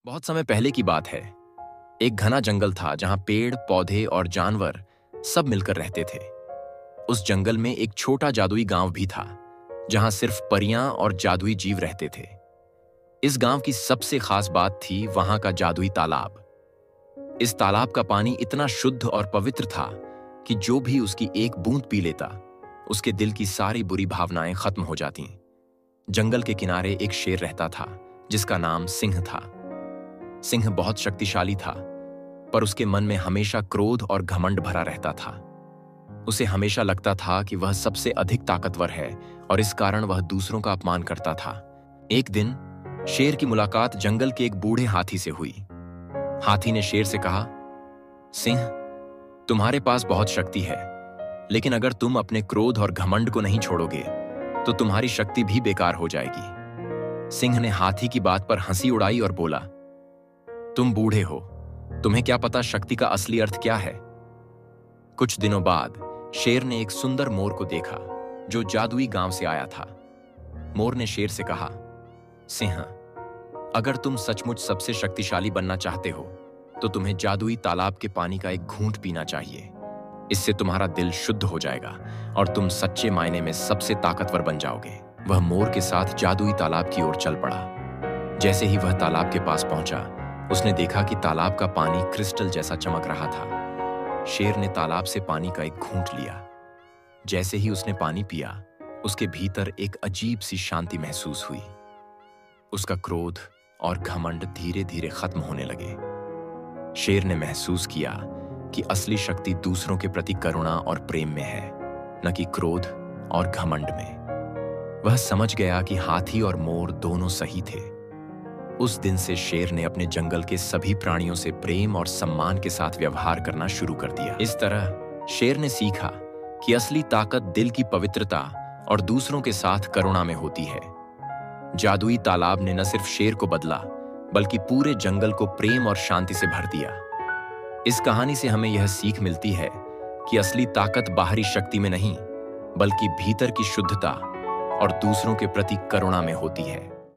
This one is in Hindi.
बहुत समय पहले की बात है। एक घना जंगल था जहां पेड़, पौधे और जानवर सब मिलकर रहते थे। उस जंगल में एक छोटा जादुई गांव भी था, जहां सिर्फ परियां और जादुई जीव रहते थे। इस गांव की सबसे खास बात थी वहां का जादुई तालाब। इस तालाब का पानी इतना शुद्ध और पवित्र था कि जो भी उसकी एक बूंद पी लेता, उसके दिल की सारी बुरी भावनाएं खत्म हो जातीं। जंगल के किनारे एक शेर रहता था, जिसका नाम सिंह था। सिंह बहुत शक्तिशाली था, पर उसके मन में हमेशा क्रोध और घमंड भरा रहता था। उसे हमेशा लगता था कि वह सबसे अधिक ताकतवर है और इस कारण वह दूसरों का अपमान करता था। एक दिन शेर की मुलाकात जंगल के एक बूढ़े हाथी से हुई। हाथी ने शेर से कहा, सिंह, तुम्हारे पास बहुत शक्ति है, लेकिन अगर तुम अपने क्रोध और घमंड को नहीं छोड़ोगे तो तुम्हारी शक्ति भी बेकार हो जाएगी। सिंह ने हाथी की बात पर हंसी उड़ाई और बोला, तुम बूढ़े हो, तुम्हें क्या पता शक्ति का असली अर्थ क्या है। कुछ दिनों बाद शेर ने एक सुंदर मोर को देखा जो जादुई गांव से आया था। मोर ने शेर से कहा, सिंह, अगर तुम सचमुच सबसे शक्तिशाली बनना चाहते हो तो तुम्हें जादुई तालाब के पानी का एक घूंट पीना चाहिए। इससे तुम्हारा दिल शुद्ध हो जाएगा और तुम सच्चे मायने में सबसे ताकतवर बन जाओगे। वह मोर के साथ जादुई तालाब की ओर चल पड़ा। जैसे ही वह तालाब के पास पहुंचा, उसने देखा कि तालाब का पानी क्रिस्टल जैसा चमक रहा था। शेर ने तालाब से पानी का एक घूंट लिया। जैसे ही उसने पानी पिया, उसके भीतर एक अजीब सी शांति महसूस हुई। उसका क्रोध और घमंड धीरे धीरे खत्म होने लगे। शेर ने महसूस किया कि असली शक्ति दूसरों के प्रति करुणा और प्रेम में है, न कि क्रोध और घमंड में। वह समझ गया कि हाथी और मोर दोनों सही थे। उस दिन से शेर ने अपने जंगल के सभी प्राणियों से प्रेम और सम्मान के साथ व्यवहार करना शुरू कर दिया। इस तरह शेर ने सीखा कि असली ताकत दिल की पवित्रता और दूसरों के साथ करुणा में होती है। जादुई तालाब ने न सिर्फ शेर को बदला, बल्कि पूरे जंगल को प्रेम और शांति से भर दिया। इस कहानी से हमें यह सीख मिलती है कि असली ताकत बाहरी शक्ति में नहीं, बल्कि भीतर की शुद्धता और दूसरों के प्रति करुणा में होती है।